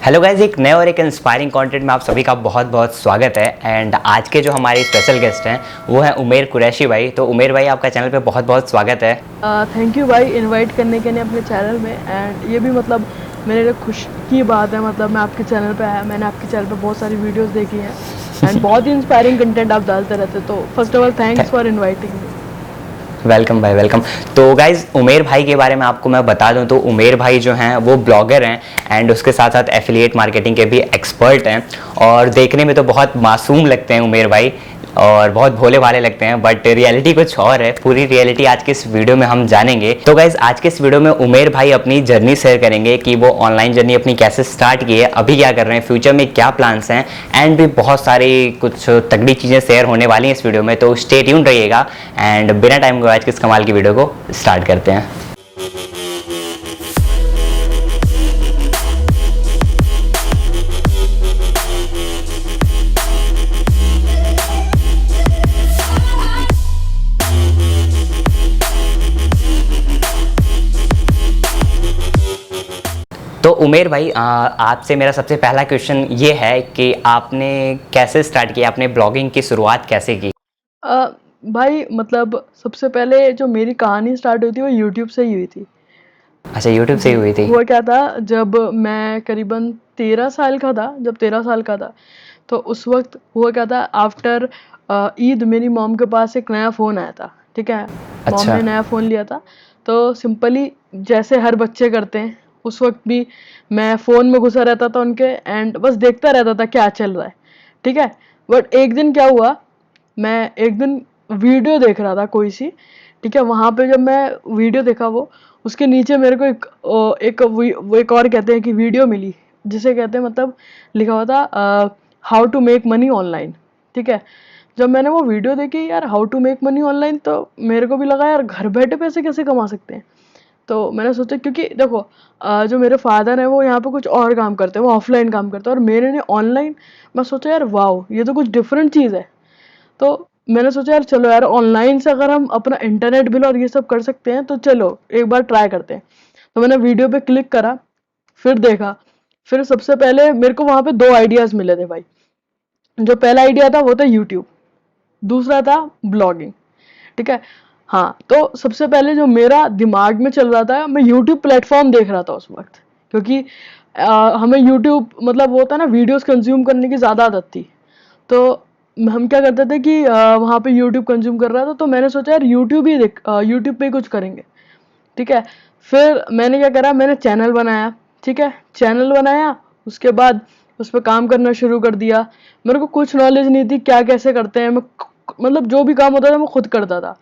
Hello guys, एक नए और एक इंस्पायरिंग कंटेंट में आप सभी का बहुत बहुत स्वागत है। एंड आज के जो हमारे स्पेशल गेस्ट हैं वो हैं उमेर कुरैशी भाई। तो उमेर भाई, आपका चैनल पे बहुत बहुत स्वागत है। थैंक यू भाई इनवाइट करने के लिए अपने चैनल में। एंड ये भी मतलब मेरे लिए खुश की बात है, मतलब मैं आपके चैनल पे आया, मैंने आपके चैनल पे बहुत सारी वीडियोस देखी हैं एंड बहुत ही इंस्पायरिंग कंटेंट आप डालते रहते, तो first of all thanks for inviting me. Welcome भाई, वेलकम। तो गाइज, उमेर भाई के बारे में आपको मैं बता दूं तो उमेर भाई जो हैं वो ब्लॉगर हैं एंड उसके साथ साथ एफिलिएट मार्केटिंग के भी एक्सपर्ट हैं। और देखने में तो बहुत मासूम लगते हैं उमेर भाई और बहुत भोले भाले लगते हैं, बट रियलिटी कुछ और है। पूरी रियलिटी आज के इस वीडियो में हम जानेंगे। तो गाइज, आज के इस वीडियो में उमेर भाई अपनी जर्नी शेयर करेंगे कि वो ऑनलाइन जर्नी अपनी कैसे स्टार्ट की है, अभी क्या कर रहे हैं, फ्यूचर में क्या प्लान्स हैं, एंड भी बहुत सारी कुछ तगड़ी चीज़ें शेयर होने वाली हैं इस वीडियो में। तो स्टे ट्यून रहिएगा एंड बिना टाइम को आज के इस कमाल की वीडियो को स्टार्ट करते हैं। तो उमेर भाई, आपसे मेरा सबसे पहला क्वेश्चन ये है कि आपने कैसे स्टार्ट किया, आपने ब्लॉगिंग की शुरुआत कैसे की? भाई मतलब सबसे पहले जो मेरी कहानी स्टार्ट हुई थी वो यूट्यूब से ही हुई थी। अच्छा, यूट्यूब से जी, ही हुई थी। हुआ क्या था, जब मैं करीबन 13 साल का था, जब 13 साल का था तो उस वक्त हुआ क्या था, आफ्टर ईद मेरी मॉम के पास एक नया फ़ोन आया था। ठीक है, मॉम अच्छा। ने नया फ़ोन लिया था, तो सिंपली जैसे हर बच्चे करते हैं उस वक्त भी मैं फ़ोन में घुसा रहता था उनके एंड बस देखता रहता था क्या चल रहा है। ठीक है, बट एक दिन क्या हुआ, मैं एक दिन वीडियो देख रहा था कोई सी। ठीक है, वहाँ पे जब मैं वीडियो देखा वो उसके नीचे मेरे को एक और कहते हैं कि वीडियो मिली, जिसे कहते हैं मतलब लिखा हुआ था how to make money online. ठीक है, जब मैंने वो वीडियो देखी यार how to make money online, तो मेरे को भी लगा यार घर बैठे पैसे कैसे कमा सकते हैं। तो मैंने सोचा, क्योंकि देखो जो मेरे फादर हैं वो यहाँ पे कुछ और काम करते हैं, वो ऑफलाइन काम करते हैं और मेरे ने ऑनलाइन। मैं सोचा यार वाओ, ये तो कुछ डिफरेंट चीज़ है। तो मैंने सोचा यार चलो यार ऑनलाइन से अगर हम अपना इंटरनेट बिल और ये सब कर सकते हैं तो चलो एक बार ट्राई करते हैं। तो मैंने वीडियो पे क्लिक करा, फिर देखा, फिर सबसे पहले मेरे को वहाँ पे दो आइडियाज़ मिले थे भाई। जो पहला आइडिया था वो था यूट्यूब, दूसरा था ब्लॉगिंग। ठीक है, हाँ, तो सबसे पहले जो मेरा दिमाग में चल रहा था, मैं यूट्यूब प्लेटफॉर्म देख रहा था उस वक्त, क्योंकि हमें यूट्यूब मतलब वो होता है ना, वीडियोस कंज्यूम करने की ज़्यादा आदत थी। तो हम क्या करते थे कि वहाँ पे यूट्यूब कंज्यूम कर रहा था, तो मैंने सोचा यार यूट्यूब पे ही कुछ करेंगे। ठीक है, फिर मैंने क्या करा, मैंने चैनल बनाया। ठीक है, चैनल बनाया, उसके बाद उस पर काम करना शुरू कर दिया। मेरे को कुछ नॉलेज नहीं थी क्या कैसे करते हैं, मैं मतलब जो भी काम होता था मैं खुद करता था।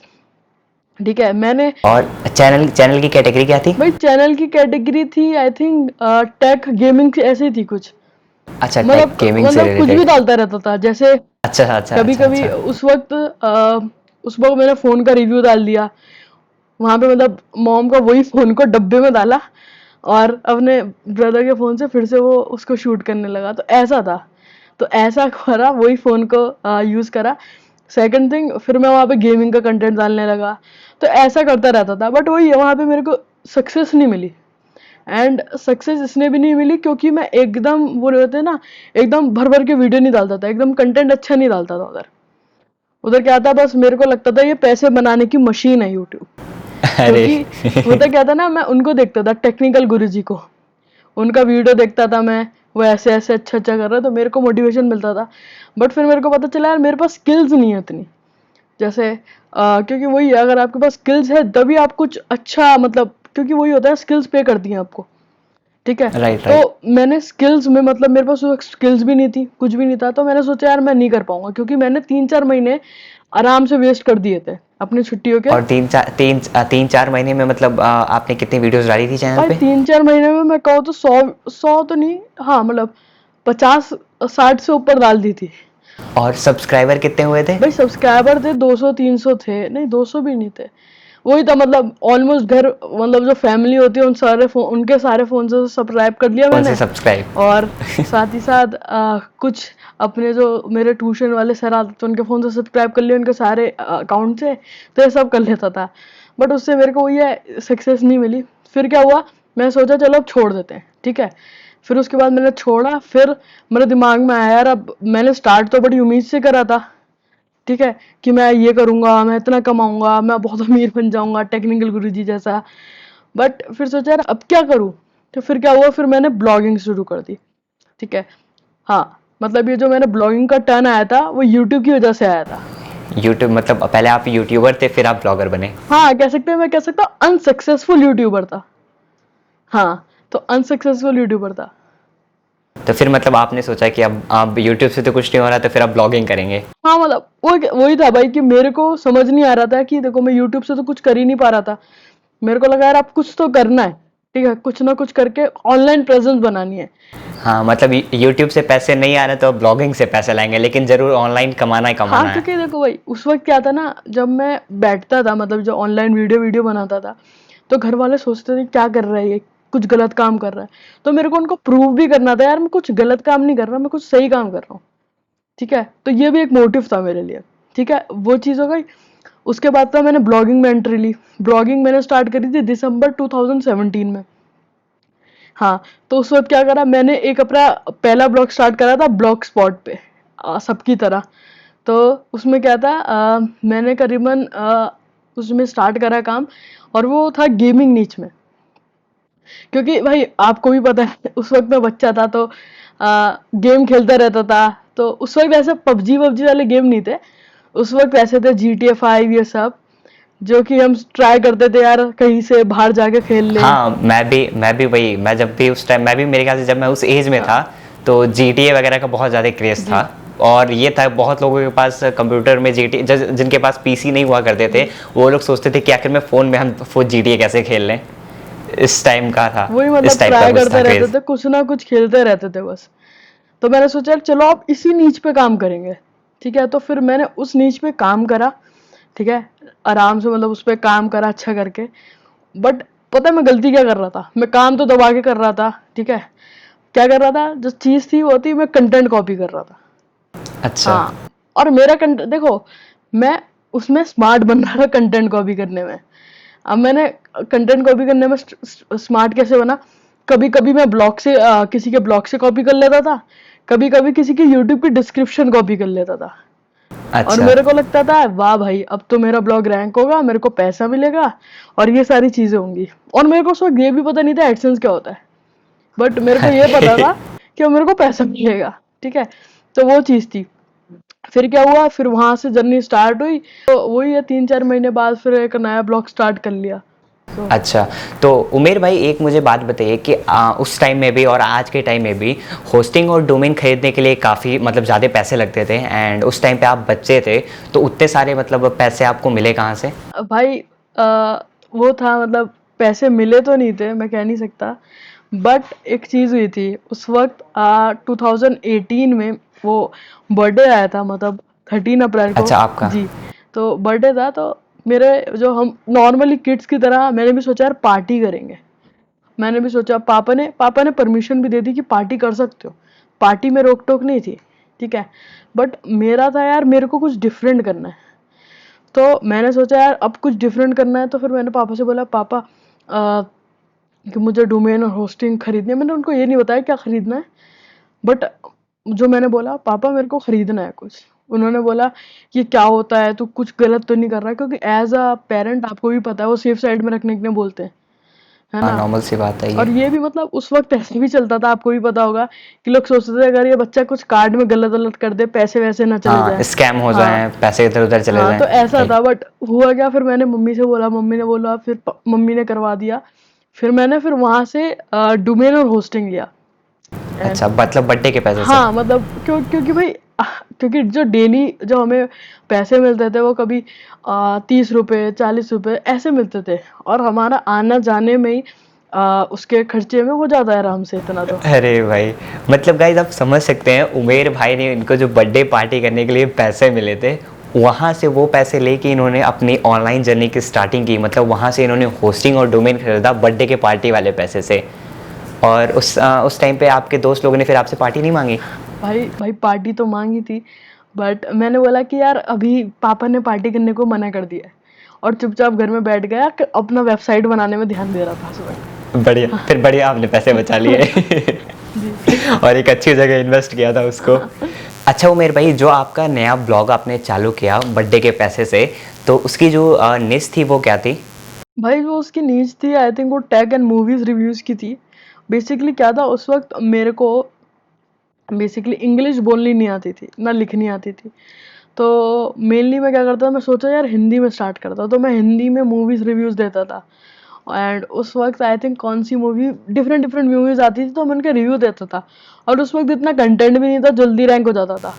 ठीक है, मैंने और चैनल चैनल की कैटेगरी क्या थी? भाई चैनल की कैटेगरी थी आई थिंक टेक गेमिंग ऐसी थी कुछ। अच्छा, टेक मतलब गेमिंग से मतलब कुछ भी रिलेटेड। डालता रहता था, जैसे अच्छा अच्छा कभी अच्छा कभी अच्छा। उस वक्त मैंने फ़ोन का रिव्यू डाल दिया वहाँ पे, मतलब मॉम का वही फ़ोन को डब्बे में डाला और अपने ब्रदर के फ़ोन से फिर से वो उसको शूट करने लगा, तो ऐसा था। तो ऐसा करा, वही फ़ोन को यूज़ करा। सेकंड थिंग, फिर मैं वहाँ पे गेमिंग का कंटेंट डालने लगा, तो ऐसा करता रहता था। बट वही वहाँ पे मेरे को सक्सेस नहीं मिली, एंड सक्सेस इसने भी नहीं मिली क्योंकि मैं एकदम वो रहते ना, एकदम भर भर के वीडियो नहीं डालता था, एकदम कंटेंट अच्छा नहीं डालता था उधर। उधर क्या था, बस मेरे को लगता था ये पैसे बनाने की मशीन है यूट्यूब। अरे क्योंकि होता क्या था ना, मैं उनको देखता था टेक्निकल गुरुजी को, उनका वीडियो देखता था मैं, वो ऐसे ऐसे अच्छा अच्छा कर रहा है तो मेरे को मोटिवेशन मिलता था। बट फिर मेरे को पता चला यार मेरे पास स्किल्स नहीं है इतनी, जैसे क्योंकि वही है, अगर आपके पास स्किल्स है तभी आप कुछ अच्छा, मतलब क्योंकि वही होता है स्किल्स पे करती हैं आपको। ठीक है, राइट तो राइट। मैंने स्किल्स में मतलब मेरे पास वो स्किल्स भी नहीं थी, कुछ भी नहीं था, तो मैंने सोचा यार मैं नहीं कर पाऊंगा, क्योंकि मैंने 3-4 महीने आराम से वेस्ट कर दिए थे अपनी छुट्टियों के। और तीन चार महीने में मतलब आपने कितनी वीडियोस डाली थी चैनल भाई पे? 3-4 महीने में मैं कहूँ तो 100 तो नहीं, हाँ मतलब 50-60 से ऊपर डाल दी थी। और सब्सक्राइबर कितने हुए थे? भाई सब्सक्राइबर थे 200-300 थे, नहीं 200 भी नहीं थे। वही था, मतलब ऑलमोस्ट घर, मतलब जो फैमिली होती है उनके सारे फोन से सब्सक्राइब कर लिया कौन से मैंने। सब्सक्राइब? और साथ ही साथ कुछ अपने जो मेरे ट्यूशन वाले सर आते थे उनके फ़ोन से सब्सक्राइब कर लिया, उनके सारे अकाउंट से, तो ये सब कर लेता था। बट उससे मेरे को ये सक्सेस नहीं मिली। फिर क्या हुआ, मैं सोचा चलो अब छोड़ देते हैं। ठीक है, फिर उसके बाद मैंने छोड़ा। फिर मेरे दिमाग में आया यार, अब मैंने स्टार्ट तो बड़ी उम्मीद से करा था, ठीक है, कि मैं ये करूंगा, मैं इतना कमाऊंगा, मैं बहुत अमीर बन जाऊंगा टेक्निकल गुरुजी जैसा। बट फिर सोचा यार अब क्या करूं। तो फिर क्या हुआ, फिर मैंने ब्लॉगिंग शुरू कर दी, ठीक है। हाँ, मतलब ये जो मैंने ब्लॉगिंग का टर्न आया था वो यूट्यूब की वजह से आया था। यूट्यूब मतलब पहले आप यूट्यूबर थे फिर आप ब्लॉगर बने। हाँ, कह सकते हैं, मैं कह सकता हूँ अनसक्सेसफुल यूट्यूबर था। हाँ, तो अनसक्सेसफुल यूट्यूबर था। तो फिर मतलब आपने सोचा कि अब यूट्यूब से तो कुछ नहीं हो रहा तो फिर आप ब्लॉगिंग करेंगे। हाँ, मतलब वही था भाई कि मेरे को समझ नहीं आ रहा था कि देखो मैं यूट्यूब से तो कुछ कर ही नहीं पा रहा था। मेरे को लगा यार अब कुछ तो करना है, ठीक है, कुछ ना कुछ करके ऑनलाइन प्रेजेंस बनानी है। हाँ मतलब यूट्यूब से पैसे नहीं आ रहे तो ब्लॉगिंग से पैसे लाएंगे, लेकिन जरूर ऑनलाइन कमाना ही हाँ, कमाना है। क्योंकि देखो भाई उस वक्त क्या था ना, जब मैं बैठता था, मतलब जो ऑनलाइन वीडियो वीडियो बनाता था, तो घर वाले सोचते थे क्या कर रहा है ये, कुछ गलत काम कर रहा है। तो मेरे को उनको प्रूव भी करना था यार मैं कुछ गलत काम नहीं कर रहा, मैं कुछ सही काम कर रहा हूँ, ठीक है। तो ये भी एक मोटिव था मेरे लिए, ठीक है, वो चीज़ हो गई। उसके बाद तो मैंने ब्लॉगिंग में एंट्री ली। ब्लॉगिंग मैंने स्टार्ट करी थी दिसंबर 2017 में। हाँ, तो उस वक्त क्या करा मैंने, एक अपना पहला ब्लॉग स्टार्ट करा था ब्लॉग स्पॉट पे, सबकी तरह। तो उसमें क्या था, मैंने करीबन उसमें स्टार्ट करा काम, और वो था गेमिंग नीच में। क्योंकि भाई आपको भी पता है उस वक्त मैं बच्चा था, तो गेम खेलता रहता था। तो उस वक्त ऐसे पबजी वबजी वाले गेम नहीं थे, उस वक्त ऐसे थे GTA 5 ये सब, जो कि हम ट्राई करते थे यार कहीं से बाहर जाके खेल लें। हाँ मैं भी वही, मैं जब भी उस टाइम, मैं भी मेरे ख्याल से जब मैं उस एज में था हाँ तो GTA वगैरह का बहुत ज़्यादा क्रेज था। जी और ये था बहुत लोगों के पास कंप्यूटर में GTA, जिनके पास पीसी नहीं हुआ करते थे, वो लोग सोचते थे कि आखिर में फ़ोन में हम GTA कैसे खेल लें। इस टाइम का था, वही, इस मतलब टाइप का ट्राई कुछ था करते रहते क्रेज। थे, कुछ ना कुछ खेलते रहते थे बस। तो मैंने सोचा यार चलो अब इसी नीच पे काम करेंगे, ठीक है। तो फिर मैंने उस नीच पे काम करा, ठीक है, आराम से, मतलब उस पे काम करा अच्छा करके। बट पता है मैं गलती क्या कर रहा था, मैं काम तो दबा के कर रहा था, ठीक है। क्या कर रहा था, जो चीज़ थी वो थी मैं कंटेंट कॉपी कर रहा था। अच्छा। हाँ, और मेरा कंटेंट देखो, मैं उसमें स्मार्ट बन रहा था कंटेंट कॉपी करने में। अब मैंने कंटेंट कॉपी करने में स्मार्ट कैसे बना, कभी कभी मैं ब्लॉग से किसी के ब्लॉग से कॉपी कर लेता था, कभी कभी किसी की यूट्यूब की डिस्क्रिप्शन कॉपी कर लेता था। और अच्छा। मेरे को लगता था वाह भाई अब तो मेरा ब्लॉग रैंक होगा, मेरे को पैसा मिलेगा और ये सारी चीजें होंगी। और मेरे को उस वक्त ये भी पता नहीं था एडसेंस क्या होता है, बट मेरे को ये पता अरे था कि मेरे को पैसा मिलेगा, ठीक है। तो वो चीज थी। फिर क्या हुआ, फिर वहां से जर्नी स्टार्ट हुई, तो वही है 3-4 महीने बाद फिर एक नया ब्लॉग स्टार्ट कर लिया। तो अच्छा, तो उमेर भाई एक मुझे बात बताइए कि उस टाइम में भी और आज के टाइम में भी होस्टिंग और डोमेन खरीदने के लिए काफ़ी मतलब ज़्यादा पैसे लगते थे, एंड उस टाइम पे आप बच्चे थे, तो उतने सारे मतलब पैसे आपको मिले कहाँ से? भाई वो था, मतलब पैसे मिले तो नहीं थे, मैं कह नहीं सकता। बट एक चीज हुई थी उस वक्त, 2018 में वो बर्थडे आया था, मतलब 13 अप्रैल को। अच्छा आपका। जी, तो बर्थडे था, तो मेरे जो हम नॉर्मली किड्स की तरह मैंने भी सोचा यार पार्टी करेंगे। मैंने भी सोचा, पापा ने परमिशन भी दे दी कि पार्टी कर सकते हो, पार्टी में रोक टोक नहीं थी, ठीक है। बट मेरा था यार मेरे को कुछ डिफरेंट करना है। तो मैंने सोचा यार अब कुछ डिफरेंट करना है, तो फिर मैंने पापा से बोला पापा कि मुझे डोमेन और होस्टिंग खरीदनी है। मैंने उनको ये नहीं बताया क्या खरीदना है, बट जो मैंने बोला पापा मेरे को खरीदना है कुछ। उन्होंने बोला ये क्या होता है, तू कुछ गलत तो नहीं कर रहा है, क्योंकि एज अ पेरेंट आपको भी पता है वो सेफ साइड में रखने के लिए बोलते हैं, है हाँ ना। नॉर्मल सी बात है ये। और ये भी मतलब उस वक्त ऐसे भी चलता था, आपको भी पता होगा कि लोग सोचते थे अगर ये बच्चा कुछ कार्ड में गलत गलत कर दे पैसे वैसे ना चले हाँ जाए। स्कैम हो हाँ जाए, पैसे इधर उधर चले हाँ, जाएं। तो ऐसा राइट। था। बट हुआ क्या, फिर मैंने मम्मी से बोला, मम्मी ने बोला, फिर मम्मी ने करवा दिया। फिर मैंने फिर वहां से डोमेन और होस्टिंग लिया। एंड अच्छा मतलब बर्थडे के पैसे से। हाँ, मतलब क्योंकि भाई क्योंकि जो डेली जो हमें पैसे मिलते थे वो कभी 30 रुपए 40 रुपए ऐसे मिलते थे, और हमारा आना जाने में ही उसके खर्चे में हो जाता है आराम से इतना तो। अरे भाई, मतलब गाइस आप समझ सकते हैं उमेर भाई ने इनको जो बर्थडे पार्टी करने के लिए पैसे मिले थे, वहाँ से वो पैसे लेके इन्होंने अपनी ऑनलाइन जर्नी की स्टार्टिंग की, मतलब वहाँ से इन्होंने होस्टिंग और डोमेन खरीदा बर्थडे के पार्टी वाले पैसे से। और उस टाइम पे आपके दोस्त लोगों ने फिर आपसे पार्टी नहीं मांगी? भाई भाई पार्टी तो मांगी थी, बट मैंने बोला कि यार अभी पापा ने पार्टी करने को मना कर दिया है, और चुपचाप घर में बैठ गया कि अपना वेबसाइट बनाने में ध्यान दे रहा था उस वक्त। बढ़िया, फिर बढ़िया आपने पैसे बचा लिए। जी। और एक अच्छी जगह इन्वेस्ट किया था उसको। अच्छा उमेर भाई, जो आपका नया ब्लॉग आपने चालू किया बर्थडे के पैसे से, तो उसकी जो निश थी वो क्या थी? भाई वो उसकी नीच थी, आई थिंक वो टेक एंड मूवीज रिव्यूज की थी। बेसिकली क्या था उस वक्त मेरे को बेसिकली इंग्लिश बोलनी नहीं आती थी ना लिखनी आती थी। तो मेनली मैं क्या करता था, मैं सोचा यार हिंदी में स्टार्ट करता, तो मैं हिंदी में मूवीज रिव्यूज देता था। एंड उस वक्त आई थिंक कौन सी मूवी, डिफरेंट डिफरेंट मूवीज आती थी तो मैं उनके रिव्यू देता था। और उस वक्त इतना कंटेंट भी नहीं था, जल्दी रैंक हो जाता था।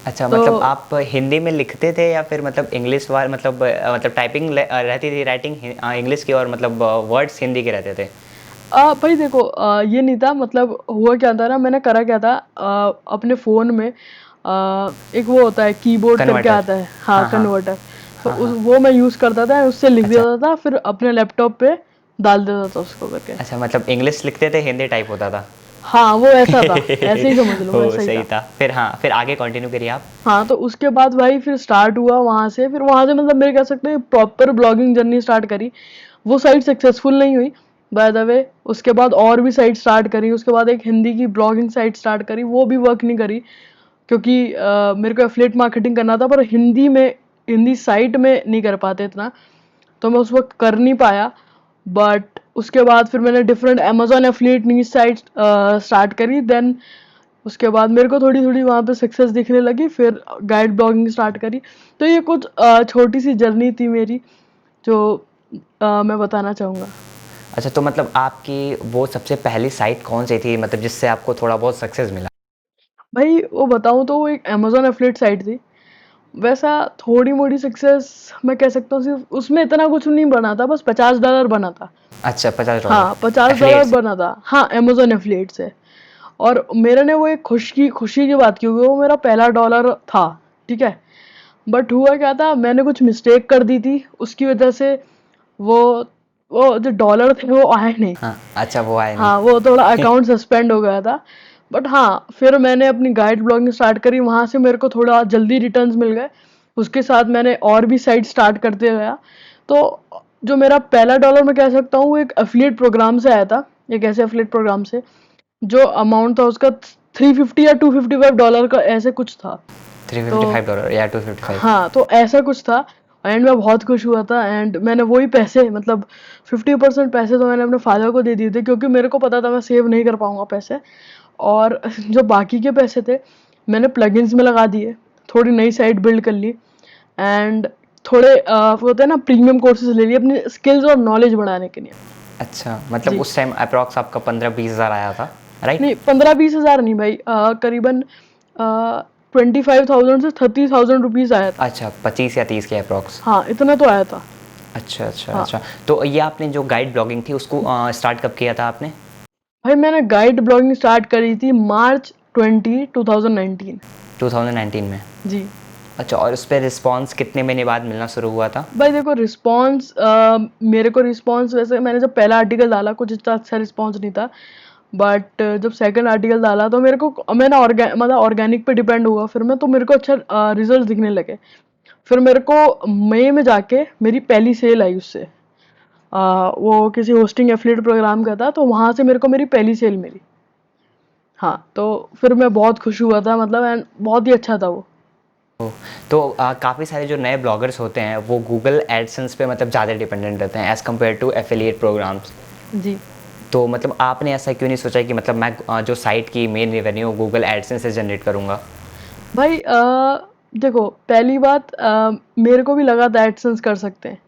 अच्छा, तो मतलब आप हिंदी में लिखते थे या फिर मतलब इंग्लिश वाल मतलब टाइपिंग रहती थी, राइटिंग इंग्लिश की और मतलब वर्ड्स हिंदी के रहते थे? भाई देखो, ये नहीं था, मतलब हुआ क्या था ना, मैंने करा क्या था, अपने फ़ोन में एक वो होता है कीबोर्ड करके कन्वर्टर। आता है, हाँ हाँ हाँ। कन्वर्टर। तो हाँ हाँ। वो मैं यूज़ करता था, उससे लिख अच्छा। देता था, फिर अपने लैपटॉप पे डाल देता था उसको करके। अच्छा, मतलब इंग्लिश लिखते थे, हिंदी टाइप होता था। हाँ वो ऐसा था, ऐसे ही समझ लो, हो वैसा ही सही था। था। फिर हाँ, फिर आगे कंटिन्यू करिए आप। हाँ तो उसके बाद भाई फिर स्टार्ट हुआ वहाँ से, फिर वहाँ से मतलब मेरे कह सकते हैं प्रॉपर ब्लॉगिंग जर्नी स्टार्ट करी। वो साइट सक्सेसफुल नहीं हुई बाय द वे। उसके बाद और भी साइट स्टार्ट करी, उसके बाद एक हिंदी की ब्लॉगिंग साइट स्टार्ट करी, वो भी वर्क नहीं करी, क्योंकि मेरे को एफिलिएट मार्केटिंग करना था, पर हिंदी में, हिंदी साइट में नहीं कर पाते इतना, तो मैं उस वक्त कर नहीं पाया। बट उसके बाद फिर मैंने different Amazon affiliate news site start करी। देन उसके बाद मेरे को थोड़ी थोड़ी वहाँ पे सक्सेस दिखने लगी, फिर गाइड ब्लॉगिंग स्टार्ट करी। तो ये कुछ छोटी सी जर्नी थी मेरी, जो मैं बताना चाहूँगा। अच्छा, तो मतलब आपकी वो सबसे पहली साइट कौन सी थी, मतलब जिससे आपको थोड़ा बहुत सक्सेस मिला? भाई वो बताऊँ तो वो एक अमेजोन एफिलिएट साइट थी। वैसा थोड़ी मोड़ी सक्सेस मैं कह सकता हूँ, सिर्फ उसमें इतना कुछ नहीं बना था, बस $50 बना था। अच्छा, $50। हाँ $50 एफिलिएट्स। बना था, हाँ अमेजोन एफिलिएट से। और मेरे ने वो एक खुशी की बात की, क्योंकि वो मेरा पहला डॉलर था, ठीक है। बट हुआ क्या था, मैंने कुछ मिस्टेक कर दी थी, उसकी वजह से वो वो जो डॉलर थे वो आए नहीं। हाँ, अच्छा वो आए हाँ वो थोड़ा नहीं। अकाउंट सस्पेंड हो गया था। बट हाँ फिर मैंने अपनी गाइड ब्लॉगिंग स्टार्ट करी, वहाँ से मेरे को थोड़ा जल्दी रिटर्न्स मिल गए। उसके साथ मैंने और भी साइट स्टार्ट करते गया। तो जो मेरा पहला डॉलर मैं कह सकता हूँ, वो एक एफिलिएट प्रोग्राम से आया था, एक ऐसे एफिलिएट प्रोग्राम से, जो अमाउंट था उसका 350 या $255 का ऐसे कुछ था। तो $355 या 255? हाँ तो ऐसा कुछ था। एंड मैं बहुत खुश हुआ था, एंड मैंने वही पैसे, मतलब 50% पैसे तो मैंने अपने फादर को दे दिए थे, क्योंकि मेरे को पता था मैं सेव नहीं कर पाऊंगा पैसे। और जो बाकी के पैसे थे मैंने प्लगइन्स में लगा दिए, थोड़ी नई साइट बिल्ड कर ली, एंड थोड़े वो होते हैं ना प्रीमियम कोर्सेज ले लिए अपनी स्किल्स और नॉलेज बढ़ाने के लिए। अच्छा, मतलब जी। उस टाइम अप्रॉक्स आपका 15-20 हज़ार आया था, राइट? नहीं 15-20 हज़ार नहीं भाई, करीबन 25,000 से 30,000 रुपीज़ आया था। अच्छा, 25 या 30 के अप्रॉक्स। हाँ इतना तो आया था। अच्छा अच्छा हाँ अच्छा। तो ये आपने जो गाइड ब्लॉगिंग थी उसको स्टार्ट कब किया था आपने? भाई मैंने गाइड ब्लॉगिंग स्टार्ट करी थी मार्च 2019। 2019 में? जी। अच्छा, और उस पर रिस्पॉन्स कितने महीने बाद मिलना शुरू हुआ था? भाई देखो रिस्पॉन्स, मेरे को रिस्पॉन्स, वैसे मैंने जब पहला आर्टिकल डाला कुछ इतना अच्छा रिस्पॉन्स नहीं था। बट जब सेकंड आर्टिकल डाला तो मेरे को, मैंने मतलब ऑर्गेनिक पे डिपेंड हुआ फिर मैं, तो मेरे को अच्छा रिजल्ट दिखने लगे। फिर मेरे को मई में जाके मेरी पहली सेल आई उससे। वो किसी होस्टिंग एफिलिएट प्रोग्राम का था, तो वहाँ से मेरे को मेरी पहली सेल मिली। हाँ तो फिर मैं बहुत खुश हुआ था, मतलब एंड बहुत ही अच्छा था वो। ओ, तो काफ़ी सारे जो नए ब्लॉगर्स होते हैं वो गूगल एडसेंस पे मतलब ज़्यादा डिपेंडेंट रहते हैं as compare to affiliate programs. जी। तो मतलब आपने ऐसा क्यों नहीं सोचा कि मतलब मैं जो साइट की मेन रेवेन्यू गूगल एडसेंस से जनरेट करूँगा? भाई देखो पहली बात, मेरे को भी लगा था एडसेंस कर सकते हैं।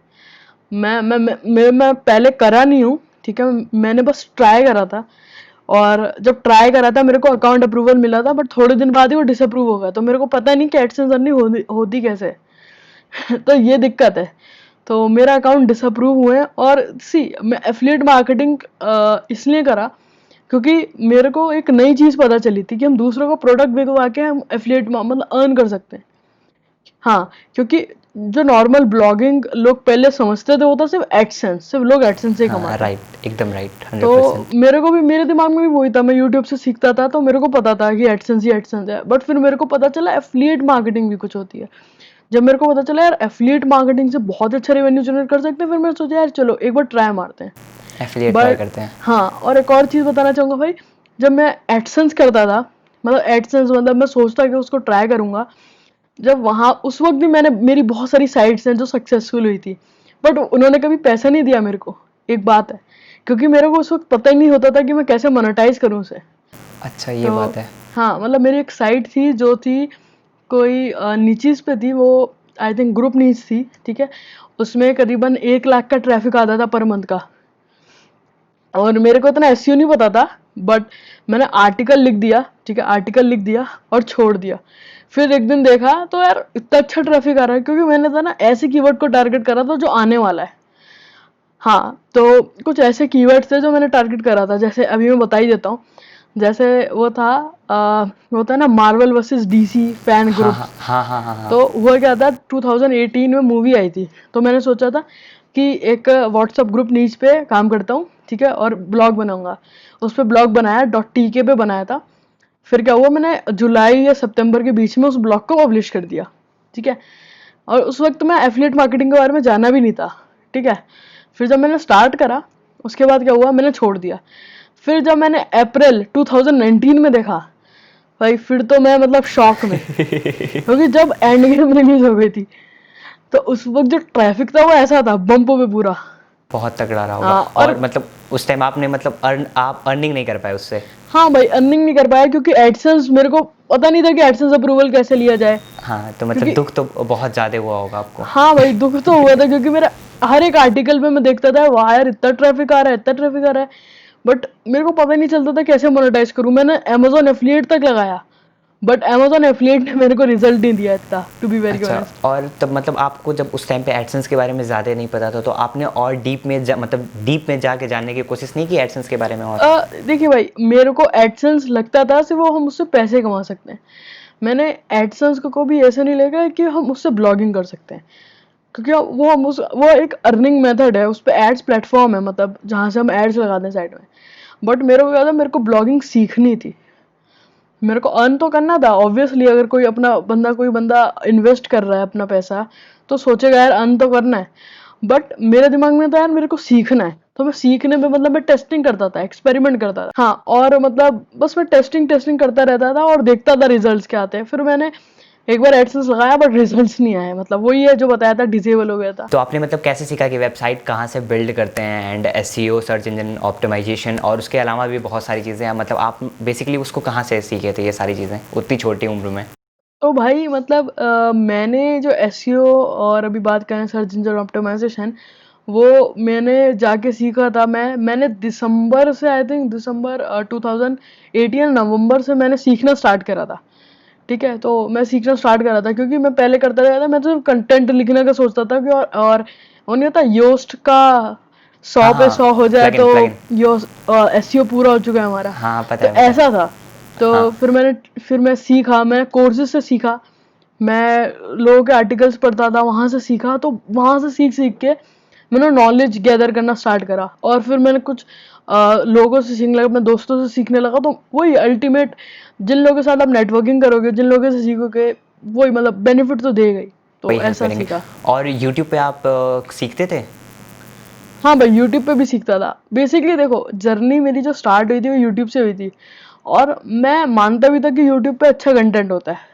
मैं पहले करा नहीं हूँ, ठीक है, मैंने बस ट्राई करा था। और जब ट्राई करा था मेरे को अकाउंट अप्रूवल मिला था, बट थोड़े दिन बाद ही वो डिसअप्रूव हो गया, तो मेरे को पता नहीं कि एडसेंस अर्निंग होती कैसे है। तो ये दिक्कत है। तो मेरा अकाउंट डिसअप्रूव हुए, और सी मैं एफिलिएट मार्केटिंग इसलिए करा क्योंकि मेरे को एक नई चीज़ पता चली थी कि हम दूसरों को प्रोडक्ट बिकवा के हम एफिलिएट मतलब अर्न कर सकते हैं। हाँ क्योंकि जो नॉर्मल ब्लॉगिंग लोग पहले समझते थे वो था सिर्फ एडसेंस, सिर्फ लोग एडसेंस से ही हाँ, कमाते हैं। राइट, एकदम राइट, तो 100%। मेरे को भी, मेरे दिमाग में भी वही था, मैं यूट्यूब से सीखता था तो मेरे को पता था कि एडसेंस ही एडसेंस है। बट फिर मेरे को पता चला एफिलिएट मार्केटिंग भी कुछ होती है। जब मेरे को पता चला यार एफिलिएट मार्केटिंग से बहुत अच्छा रेवेन्यू जनरेट कर सकते हैं, फिर मैंने सोचा यार चलो एक बार ट्राई मारते हैं। एफिलिएट ट्राई बट करते हैं। हाँ, और एक और चीज़ बताना चाहूँगा भाई, जब मैं एडसेंस करता था, मतलब एडसेंस मतलब मैं सोचता कि उसको ट्राई करूंगा, जब वहाँ उस वक्त भी मैंने, मेरी बहुत सारी साइट्स हैं जो सक्सेसफुल हुई थी, बट उन्होंने कभी पैसा नहीं दिया मेरे को। एक बात है, क्योंकि मेरे को उस वक्त पता ही नहीं होता था कि मैं कैसे मोनेटाइज करूँ उसे। अच्छा, ये तो बात है। हाँ, मतलब मेरी एक साइट थी जो थी कोई नीचीज पे थी, वो आई थिंक ग्रुप नीच थी, ठीक है। उसमें करीबन 1 लाख का ट्रैफिक आता था पर मंथ का, और मेरे को इतना एसईओ नहीं पता था, बट मैंने आर्टिकल लिख दिया, ठीक है, आर्टिकल लिख दिया और छोड़ दिया। फिर एक दिन देखा तो यार इतना अच्छा ट्रैफिक आ रहा है, क्योंकि मैंने था ना ऐसे कीवर्ड को टारगेट करा था जो आने वाला है। हाँ, तो कुछ ऐसे कीवर्ड्स थे जो मैंने टारगेट करा था, जैसे अभी मैं बता ही देता हूँ। जैसे वो था, वो था ना मार्वल वर्सेस डीसी फैन हाँ हाँ ग्रुप्स। हाँ हाँ हाँ हाँ। तो हुआ क्या था, 2018 में मूवी आई थी, तो मैंने सोचा था कि एक व्हाट्सअप ग्रुप नीच पे काम करता हूँ, ठीक है, और ब्लॉग बनाऊंगा। उस पर ब्लॉग बनाया, .tk पे बनाया था। फिर क्या हुआ, मैंने जुलाई या सितंबर के बीच में उस ब्लॉग को पब्लिश कर दिया, ठीक है। और उस वक्त मैं एफिलिएट मार्केटिंग के बारे में जाना भी नहीं था, ठीक है। फिर जब मैंने स्टार्ट करा, उसके बाद क्या हुआ, मैंने छोड़ दिया। फिर जब मैंने अप्रैल 2019 में देखा, भाई फिर तो मैं मतलब शॉक में, क्योंकि जब एंड गेम रिलीज हो गई थी, तो उस वक्त जो ट्रैफिक था वो ऐसा था बम्पों पे पूरा। बहुत तगड़ा रहा होगा। हाँ, और और मतलब उस टाइम आपने मतलब आप अर्निंग नहीं कर पाए उससे? हाँ भाई, अर्निंग नहीं कर पाया, क्योंकि एडसेंस मेरे को पता नहीं था कि एडसेंस अप्रूवल कैसे लिया जाए। हाँ, तो मतलब क्योंकि दुख तो बहुत ज़्यादा हुआ होगा आपको। हाँ भाई, दुख तो हुआ था, क्योंकि मेरा हर एक आर्टिकल पे मैं देखता था, वाह यार इतना ट्रैफिक आ रहा है, इतना ट्रैफिक आ रहा है, बट मेरे को पता ही नहीं चलता था कैसे मोनेटाइज करूं। मैंने अमेजोन एफिलिएट तक लगाया, बट अमेजोन एफिलिएट ने मेरे को रिजल्ट नहीं दिया इतना, टू बी वेरी अच्छा, ऑनेस्ट। और तब मतलब आपको जब उस टाइम पे एडसेंस के बारे में ज़्यादा नहीं पता था, तो आपने और मतलब डीप में जाके जानने की कोशिश नहीं की एडसेंस के बारे में? और देखिए भाई, मेरे को एडसेंस लगता था सिर्फ वो हम उससे पैसे कमा सकते हैं। मैंने एडसेंस को भी ऐसे नहीं लेगा कि हम उससे ब्लॉगिंग कर सकते हैं, क्योंकि वो एक अर्निंग मेथड है, उस पर एड्स प्लेटफॉर्म है, मतलब जहाँ से हम एड्स लगाते हैं साइड में। बट मेरे को क्या था, मेरे को ब्लॉगिंग सीखनी थी, मेरे को अर्न तो करना था ऑब्वियसली। अगर कोई बंदा इन्वेस्ट कर रहा है अपना पैसा, तो सोचेगा यार अर्न तो करना है। बट मेरे दिमाग में था यार मेरे को सीखना है, तो मैं सीखने में मतलब मैं टेस्टिंग करता था, एक्सपेरिमेंट करता था। हाँ, और मतलब बस मैं टेस्टिंग टेस्टिंग करता रहता था और देखता था रिजल्ट्स क्या आते हैं। फिर मैंने एक बार एडसेंस लगाया, बट रिजल्ट्स नहीं आए, मतलब वही है जो बताया था, डिसेबल हो गया था। तो आपने मतलब कैसे सीखा कि वेबसाइट कहाँ से बिल्ड करते हैं, and SEO, search engine optimization, और उसके अलावा भी बहुत सारी चीज़ें हैं, मतलब आप बेसिकली उसको कहाँ से सीखे थे ये सारी चीज़ें उतनी छोटी उम्र में? तो भाई मतलब मैंने जो एसईओ और अभी बात करें सर्च इंजन ऑप्टिमाइजेशन, वो मैंने जाके सीखा था। मैंने दिसंबर से, आई थिंक दिसंबर 2018 नवंबर से मैंने सीखना स्टार्ट करा था, ठीक है। तो मैं सीखना स्टार्ट करा था, क्योंकि मैं पहले करता रहता था, मैं तो कंटेंट लिखने का सोचता था कि और वो नहीं होता योस्ट का, हाँ 100 पे हाँ, 100 हो जाए प्लगइन तो प्लगइन। यो एसईओ पूरा हो चुका है हमारा। हाँ, पता तो है पता है। ऐसा था। तो हाँ। फिर मैं सीखा, मैं कोर्सेज से सीखा, मैं लोगों के आर्टिकल्स पढ़ता था, वहां से सीखा। तो वहां से सीख सीख के मैंने नॉलेज गैदर करना स्टार्ट करा, और फिर मैंने कुछ लोगों से सीखने लगा, अपने दोस्तों से सीखने लगा। तो वही अल्टीमेट, जिन लोगों के साथ आप नेटवर्किंग करोगे, जिन लोगों से सीखोगे, वही मतलब बेनिफिट तो देगा ही। वही तो हेल्प ऐसा करेंगे। सीखा। और यूट्यूब पे आप सीखते थे? हाँ भाई, यूट्यूब पे भी सीखता था। बेसिकली देखो, जर्नी मेरी जो स्टार्ट हुई थी वो यूट्यूब से हुई थी, और मैं मानता भी था कि यूट्यूब पे अच्छा कंटेंट होता है,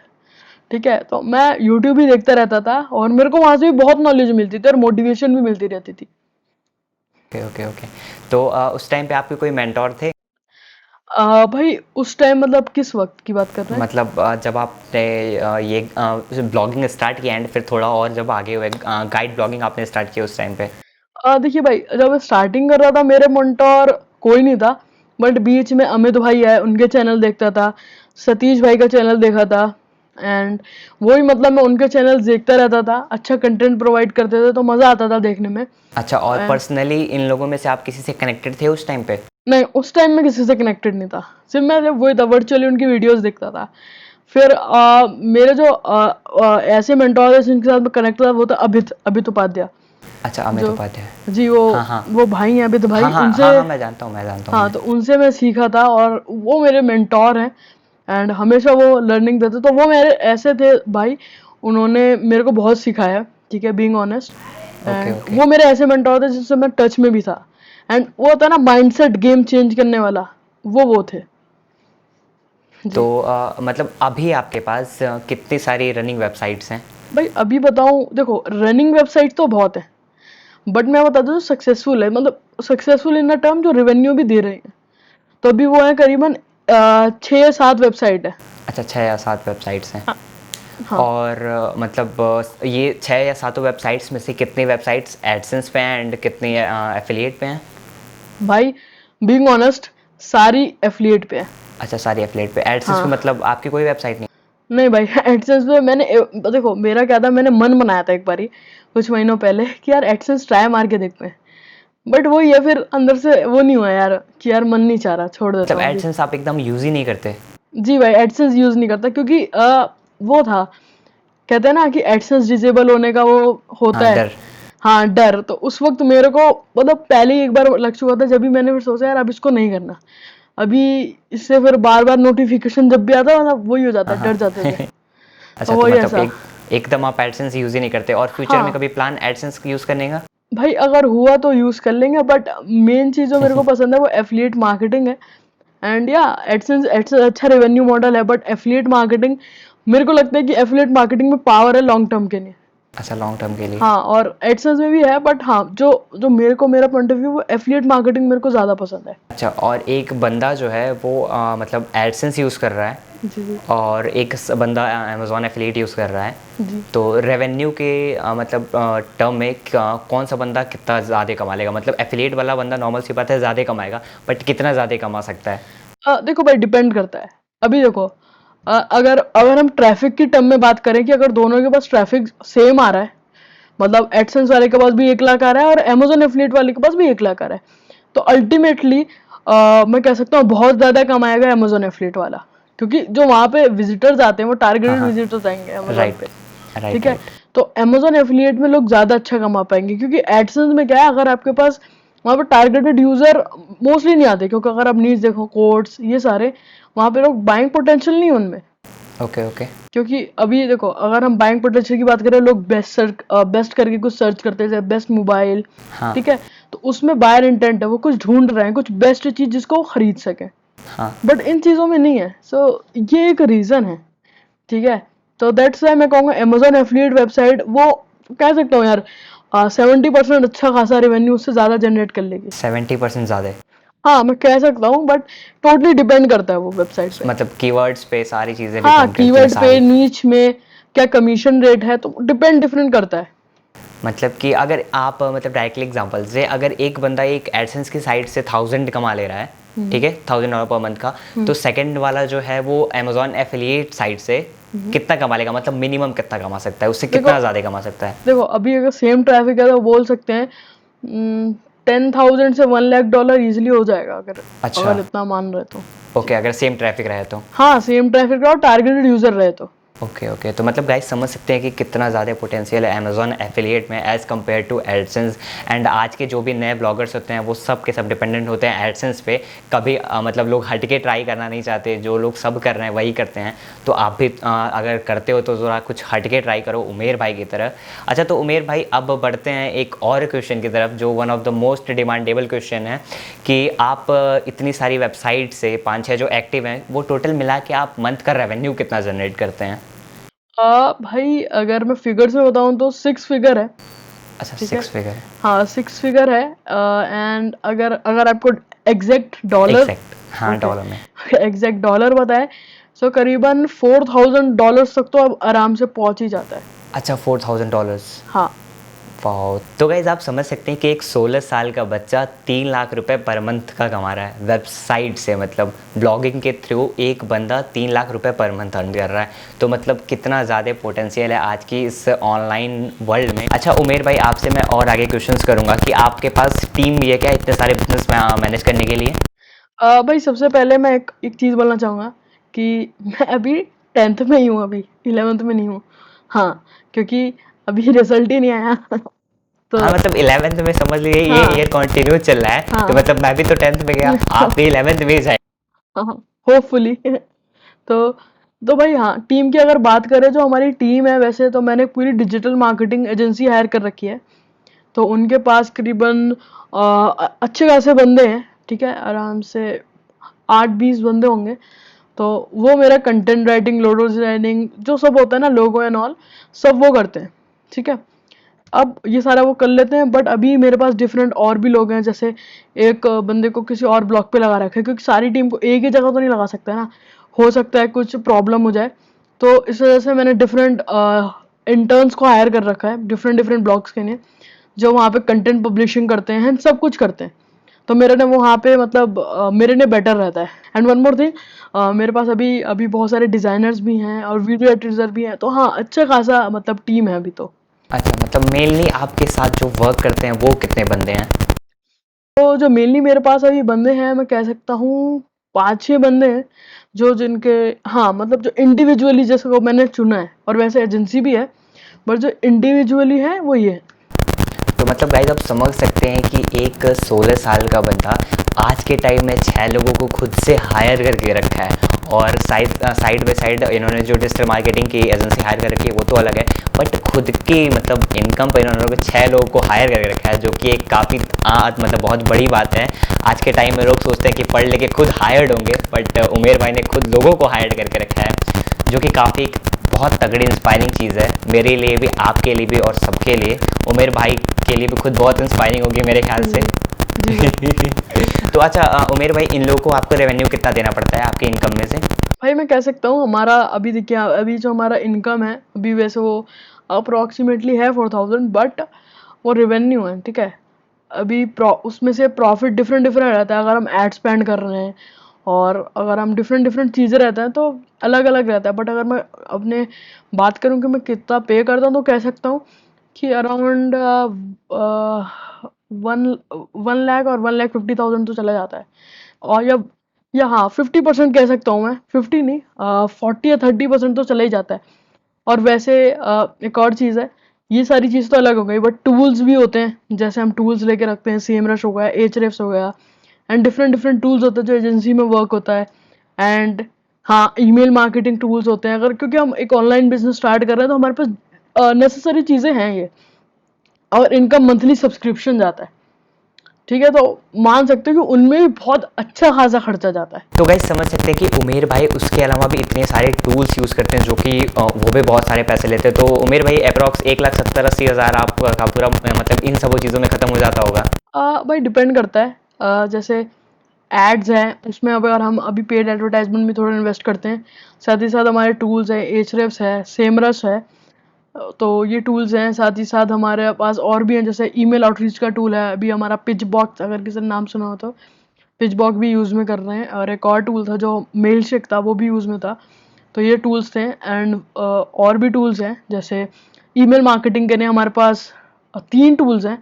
ठीक है। तो मैं यूट्यूब ही देखता रहता था, और मेरे को वहां से भी बहुत नॉलेज मिलती थी और मोटिवेशन भी मिलती रहती थी। Okay okay okay. तो उस टाइम पे आपके कोई मेंटोर थे? भाई उस टाइम मतलब किस वक्त की बात कर रहे हैं? मतलब जब आपने ये ब्लॉगिंग स्टार्ट किया, एंड फिर थोड़ा और जब आगे हुए गाइड ब्लॉगिंग आपने स्टार्ट किया उस टाइम पे? देखिए भाई, जब मैं स्टार्टिंग कर रहा था, मेरे मेंटोर कोई नहीं था, बट बीच में अमित भाई है, उनके चैनल देखता था, सतीश भाई का चैनल देखा था, एंड वही मतलब मैं उनके चैनल देखता रहता था। अच्छा कंटेंट प्रोवाइड करते थे, तो मज़ा आता था देखने में। अच्छा, और एंड पर्सनली इन लोगों में से आप किसी से कनेक्टेड थे उस टाइम पे? नहीं, उस टाइम में किसी से कनेक्टेड नहीं था, सिर्फ मैं जब वही था वर्चुअली उनकी वीडियोस देखता था। फिर मेरे जो ऐसे मेंटोर है जिनके साथ मैं कनेक्ट था, वो था अभित अभित उपाध्याय। अच्छा, अमित जो उपाध्याय। जी, वो हाँ हाँ वो भाई हैं अभित भाई, हाँ हाँ उनसे। हाँ हाँ, मैं जानता हूँ, मैं जानता हूँ हाँ, उन्हें। तो उनसे मैं सीखा था, और वो मेरे मेंटोर हैं, एंड हमेशा वो लर्निंग देते। तो वो मेरे ऐसे थे भाई, उन्होंने मेरे को बहुत सिखाया, ठीक है, being honest. Okay and okay. वो मेरे ऐसे मेंटोर थे जिससे मैं टच में भी था, एंड वो होता है ना माइंडसेट गेम चेंज करने वाला, वो थे। जी। तो मतलब अभी आपके पास कितनी सारी रनिंग वेबसाइट्स हैं? भाई अभी बताऊं, देखो रनिंग वेबसाइट तो बहुत है, बट मैं बता दूं सक्सेसफुल है, मतलब सक्सेसफुल इन द टर्म जो रेवेन्यू भी दे रहे हैं, तो अभी वो है करीबन 6 या 7 वेबसाइट है। अच्छा, 6 या 7 वेबसाइट्स हैं। हाँ। हाँ और मतलब ये 6 या 7 वेबसाइट्स में से कितनी वेबसाइट्स एडसेंस पे हैं एंड कितनी एफिलिएट पे हैं? भाई, बीइंग ऑनेस्ट, सारी एफिलिएट पे है। अच्छा, सारी एफिलिएट पे। एडसेंस पे हाँ। मतलब आपकी कोई वेबसाइट नहीं? नहीं भाई, एडसेंस पे मैंने देखो मेरा क्या था, मैंने मन बनाया था एक बारी कुछ महीनों पहले कि यार एडसेंस ट्राई मार के देखते हैं, बट वही है, फिर अंदर से वो नहीं हुआ यार कि यार मन नहीं चाह रहा, छोड़ देता मतलब हूँ अभी। एडसेंस आप एकदम यूज़ ही नहीं करते? जी भाई, एडसेंस यूज नहीं करता क्योंकि वो था, कहते हैं ना कि एडसेंस डिसेबल होने का वो होता हाँ, है। डर। हाँ, डर। तो उस वक्त मेरे को मतलब पहले ही एक बार लग चुका था, जब भी मैंने फिर सोचा यार अब इसको नहीं करना। अभी इससे फिर बार बार नोटिफिकेशन जब भी आता है मतलब वही हो जाता हाँ, है, हाँ। डर जाते थे। तो अच्छा, तो वही मतलब ऐसा। एकदम आप एडसेंस यूज़ ही नहीं करते और फ्यूचर में हाँ कभी प्लान एडसेंस यूज़ करने का? भाई, अगर हुआ तो यूज कर लेंगे, बट मेन चीज जो मेरे को पसंद है वो एफिलिएट मार्केटिंग है। एंड या एडसेंस एडसेंस अच्छा रेवेन्यू मॉडल है, बट एफिलिएट मार्केटिंग, मेरे को लगता है कि एफिलिएट मार्केटिंग में पावर है लॉन्ग टर्म के लिए। अच्छा, लॉन्ग टर्म के लिए। हाँ, और एडसेंस में भी है, बट हाँ, जो जो मेरे को मेरा पॉइंट ऑफ व्यू, वो एफिलिएट मार्केटिंग मेरे को ज्यादा पसंद है। अच्छा, और एक बंदा जो है वो मतलब एडसेंस यूज़ कर रहा है जी जी। और एक बंदा अमेज़न एफिलिएट यूज़ कर रहा है। जी। तो रेवेन्यू के मतलब टर्म में कौन सा बंदा कितना ज़्यादा कमा लेगा? मतलब एफिलिएट वाला बंदा नॉर्मल सी बात है ज़्यादा कमाएगा, बट कितना ज़्यादा कमा सकता है? देखो भाई, डिपेंड करता है। अभी देखो, अगर अगर हम ट्रैफिक की टर्म में बात करें कि अगर दोनों के पास ट्रैफिक सेम आ रहा है, मतलब एडसेंस वाले के पास भी 1 लाख आ रहा है और अमेजोन एफिलिएट वाले के पास भी 1 लाख आ रहा है, तो अल्टीमेटली मैं कह सकता हूँ बहुत ज्यादा कमाएगा अमेजोन एफिलिएट वाला, क्योंकि जो वहां पे विजिटर्स आते हैं वो हाँ, टारगेटेड हाँ। विजिटर्स आएंगे अमेजोन राइट, पे। राइट, ठीक है। राइट। तो अमेजोन एफिलिएट में लोग ज्यादा अच्छा कमा पाएंगे, क्योंकि एडसेंस में क्या है, अगर आपके पास वहां पे टारगेटेड यूजर मोस्टली नहीं आते, क्योंकि अगर आप नीच देखो, कोड्स ये सारे, वहां पे लोग बाइंग पोटेंशियल नहीं है उनमें। Okay, okay. क्योंकि अभी देखो, अगर हम बाइंग पोटेंशियल की बात करें, लोग बेस्ट करके कुछ सर्च करते हैं, बेस्ट मोबाइल। हाँ, ठीक है। तो उसमें बायर इंटेंट है, वो कुछ ढूंढ रहे हैं, कुछ बेस्ट चीज जिसको वो खरीद सके, हाँ। बट इन चीजों में नहीं है। सो ये एक रीजन है। ठीक है। तो दैट्स वाई मैं कहूँगा अमेजोन एफिलिएट वेबसाइट, वो कह सकता हूँ यार 70% अच्छा खासा रेवेन्यू उससे ज्यादा जनरेट कर लेगी। 70% ज़्यादा? हाँ, मैं कह सकता हूँ, बट टोटली डिपेंड करता है वो वेबसाइट पे। मतलब कीवर्ड्स पे सारी चीज़ें हाँ, डिपेंड करती हैं कीवर्ड पे, सारी। नीच में क्या कमीशन रेट है, तो डिपेंड करता है। मतलब कि अगर आप मतलब डायरेक्टली एग्जांपल से अगर एक बंदा एक एडसेंस की साइट से 1000 कमा ले रहा है, ठीक है, $1000 पर मंथ का, तो सेकंड वाला जो है वो अमेजोन एफिलिएट साइट से कितना कमा लेगा? मतलब मिनिमम कितना कमा सकता है, उससे देखो कितना ज़्यादा कमा सकता है? देखो अभी अगर सेम ट्रैफिक है तो बोल सकते हैं 10,000 से $1 लाख इजिली हो जाएगा, अगर अच्छा। अगर इतना मान रहे तो। ओके, अगर सेम ट्रैफिक रहे तो। हाँ, सेम ट्रैफिक और टारगेटेड यूजर रहे तो। Okay, okay. तो मतलब गाइस समझ सकते हैं कि कितना ज़्यादा पोटेंशियल है अमेजोन एफिलिएट में as compare to AdSense. And आज के जो भी नए ब्लॉगर्स होते हैं वो सब के सब डिपेंडेंट होते हैं एडसेंस पे। कभी मतलब लोग हट के ट्राई करना नहीं चाहते, जो लोग सब कर रहे हैं वही करते हैं। तो आप भी अगर करते हो तो ज़रा कुछ हट के ट्राई करो उमेर भाई की तरह। अच्छा, तो उमेर भाई अब बढ़ते हैं एक और क्वेश्चन की तरफ, जो one of the most demandable question है कि आप इतनी सारी वेबसाइट से 5-6 जो एक्टिव हैं वो टोटल मिला के आप मंथ का रेवेन्यू कितना जनरेट करते हैं? भाई अगर मैं फिगर्स में बताऊं तो 6 फिगर है। अच्छा, ठीक है। 6 फिगर है। हाँ, 6 फिगर है। एंड अगर अगर आपको एग्जैक्ट डॉलर, एग्जैक्ट, हाँ, ओके, डॉलर में। एग्जैक्ट डॉलर बताए, सो करीबन $4,000 तक तो अब आराम से पहुंच ही जाता है। अच्छा, $4000। हाँ। वाह! तो गाइज़ आप समझ सकते हैं कि एक 16 साल का बच्चा 3 लाख रुपए पर मंथ का कमा रहा है वेबसाइट से। मतलब ब्लॉगिंग के थ्रू एक बंदा 3 लाख रुपए पर मंथ अर्न कर रहा है। तो मतलब कितना ज़्यादा पोटेंशियल है आज की इस ऑनलाइन वर्ल्ड में। अच्छा उमेर भाई, आपसे मैं और आगे क्वेश्चंस करूँगा कि आपके पास टीम भी है क्या इतने सारे बिजनेस मैनेज करने के लिए? भाई सबसे पहले मैं एक चीज़ बोलना चाहूँगा कि मैं अभी 10th में ही हूँ, अभी 11th में नहीं हूँ। हाँ, क्योंकि अभी रिजल्ट ही नहीं आया। तो हाँ, मतलब 11th में समझ लीजिए ये हाँ ईयर कंटिन्यू चल रहा है, तो हाँ मतलब मैं भी तो 10th में गया, आप भी 11th में ही जाए। हाँ, होपफुली। तो तो भाई हाँ, टीम की अगर बात करें, जो हमारी टीम है, वैसे तो मैंने पूरी डिजिटल मार्केटिंग एजेंसी हायर कर रखी है। तो उनके पास करीबन अच्छे खासे बंदे हैं। ठीक है, आराम से 8-20 बंदे होंगे। तो वो मेरा कंटेंट राइटिंग, लोगो डिजाइनिंग जो सब होता है ना, लोगो एंड ऑल, सब वो करते हैं, ठीक है। अब ये सारा वो कर लेते हैं, बट अभी मेरे पास डिफरेंट और भी लोग हैं, जैसे एक बंदे को किसी और ब्लॉक पे लगा रखा है, क्योंकि सारी टीम को एक ही जगह तो नहीं लगा सकता है ना, हो सकता है कुछ प्रॉब्लम हो जाए। तो इस वजह से मैंने डिफरेंट इंटर्न्स को हायर कर रखा है डिफरेंट डिफरेंट ब्लॉग्स के लिए, जो वहाँ पे कंटेंट पब्लिशिंग करते हैं, सब कुछ करते हैं। तो मेरे ने वहाँ पे मतलब मेरे ने बेटर रहता है। एंड वन मोर थिंग, मेरे पास अभी अभी बहुत सारे डिजाइनर्स भी हैं और वीडियो एडिटर भी हैं, तो हाँ, अच्छा खासा मतलब टीम है अभी तो। अच्छा, मतलब मेनली आपके साथ जो वर्क करते हैं वो कितने बंदे हैं? तो जो मेनली मेरे पास अभी बंदे हैं, मैं कह सकता हूँ 5-6 बंदे हैं, जो जिनके, हाँ मतलब जो इंडिविजुअली जैसे को मैंने चुना है, और वैसे एजेंसी भी है, बट जो इंडिविजुअली है वो ये है। तो मतलब गाइस आप समझ सकते हैं कि एक 16 साल का बंदा आज के टाइम में 6 लोगों को खुद से हायर करके रखा है, और साइड बाय साइड इन्होंने जो डिजिटल मार्केटिंग की एजेंसी हायर कर रखी है वो तो अलग है, बट खुद की मतलब इनकम पर इन्होंने 6 लोगों को हायर करके रखा है, जो कि एक काफ़ी मतलब बहुत बड़ी बात है। आज के टाइम में लोग सोचते हैं कि पढ़ लेके खुद हायर्ड होंगे, बट उमेर भाई ने खुद लोगों को हायर करके रखा है, जो कि काफ़ी बहुत तगड़ी इंस्पायरिंग चीज़ है मेरे लिए भी, आपके लिए भी, और सबके लिए। उमेर भाई के लिए भी खुद बहुत इंस्पायरिंग होगी मेरे ख्याल से। तो अच्छा उमेर भाई, इन लोगों को आपको रेवेन्यू कितना देना पड़ता है आपके इनकम में से? भाई मैं कह सकता हूँ हमारा अभी देखिए, अभी जो हमारा इनकम है अभी, वैसे वो अप्रोक्सीमेटली है 4000, बट वो रेवेन्यू है, ठीक है। अभी उसमें से प्रॉफिट डिफरेंट डिफरेंट रहता है, अगर हम एड स्पेंड कर रहे हैं और अगर हम डिफरेंट डिफरेंट चीज़ें रहते हैं तो अलग अलग रहता है। बट अगर मैं अपने बात करूँ कि मैं कितना पे करता हूँ, तो कह सकता हूँ कि अराउंड 1 लाख और 1,50,000 तो चला जाता है। और या हाँ, 50% कह सकता हूँ मैं, 50 नहीं, 40 या 30% तो चला ही जाता है। और वैसे एक और चीज़ है, ये सारी चीज़ तो अलग हो गई, बट टूल्स भी होते हैं, जैसे हम टूल्स लेके रखते हैं, सेमरश हो गया, एचरेफ्स हो गया, एंड डिफरेंट डिफरेंट टूल्स होते हैं जो एजेंसी में वर्क होता है। एंड हाँ, ईमेल मार्केटिंग टूल्स होते हैं, अगर क्योंकि हम एक ऑनलाइन बिजनेस स्टार्ट कर रहे हैं तो हमारे पास नेसेसरी चीज़ें हैं ये, और इनका मंथली सब्सक्रिप्शन जाता है, ठीक है। तो मान सकते हो कि उनमें भी बहुत अच्छा खासा खर्चा जाता है। तो गाइस समझ सकते हैं कि उमेर भाई उसके अलावा भी इतने सारे टूल्स यूज़ करते हैं, जो कि वो भी बहुत सारे पैसे लेते हैं। तो उमेर भाई अप्रॉक्स 1,70,80,000 आपका पूरा मतलब इन सब चीज़ों में ख़त्म हो जाता होगा? भाई डिपेंड करता है, जैसे एड्स हैं, उसमें अब अगर हम अभी पेड एडवर्टाइजमेंट में थोड़ा इन्वेस्ट करते हैं, साथ ही साथ हमारे टूल्स हैं, एचरेफ्स है, सेमरस है, तो ये टूल्स हैं। साथ ही साथ हमारे पास और भी हैं, जैसे ईमेल आउटरीच का टूल है, अभी हमारा पिच बॉक्स, अगर किसी ने नाम सुना हो तो पिच बॉक्स भी यूज़ में कर रहे हैं, और एक और टूल था जो मेल शेक था, वो भी यूज़ में था। तो ये टूल्स थे, एंड और भी टूल्स हैं, जैसे ईमेल मार्केटिंग के लिए हमारे पास 3 टूल्स हैं।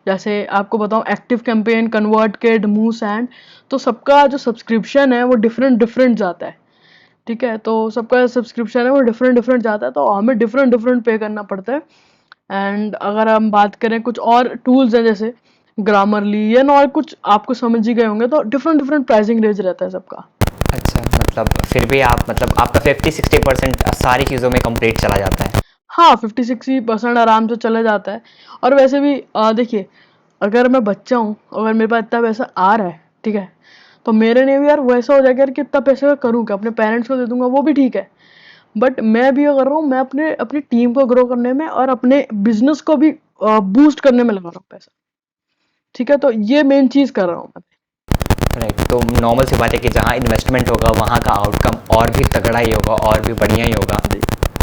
जैसे आपको बताऊं, active campaign, convert kit, move and, तो सबका जो सब्सक्रिप्शन है वो डिफरेंट डिफरेंट जाता है, ठीक है। तो सबका सब्सक्रिप्शन है वो डिफरेंट डिफरेंट जाता है, तो हमें डिफरेंट डिफरेंट पे करना पड़ता है। एंड अगर हम बात करें कुछ और टूल्स हैं, जैसे ग्रामरली या और कुछ, आपको समझ ही गए होंगे, तो डिफरेंट डिफरेंट प्राइसिंग रेंज रहता है सबका। अच्छा, मतलब फिर भी आप मतलब आपका 50-60% सारी चीज़ों में कंप्लीट चला जाता है। हाँ, 50-60% आराम से चला जाता है। और वैसे भी देखिए, अगर मैं बच्चा हूँ, अगर मेरे पास इतना पैसा आ रहा है, ठीक है, तो मेरे लिए भी यार वैसा हो जाएगा यार कि इतना पैसे का करूँ क्या, अपने पेरेंट्स को दे दूंगा वो भी ठीक है, बट मैं भी कर रहा हूँ, मैं अपने अपनी टीम को ग्रो करने में और अपने बिजनेस को भी बूस्ट करने में लगा रहा हूँ पैसा, ठीक है। तो ये मेन चीज़ कर रहा हूँ मैं। राइट, तो नॉर्मल सी बात है कि जहाँ इन्वेस्टमेंट होगा वहाँ का आउटकम और भी तगड़ा ही होगा, और भी बढ़िया ही होगा।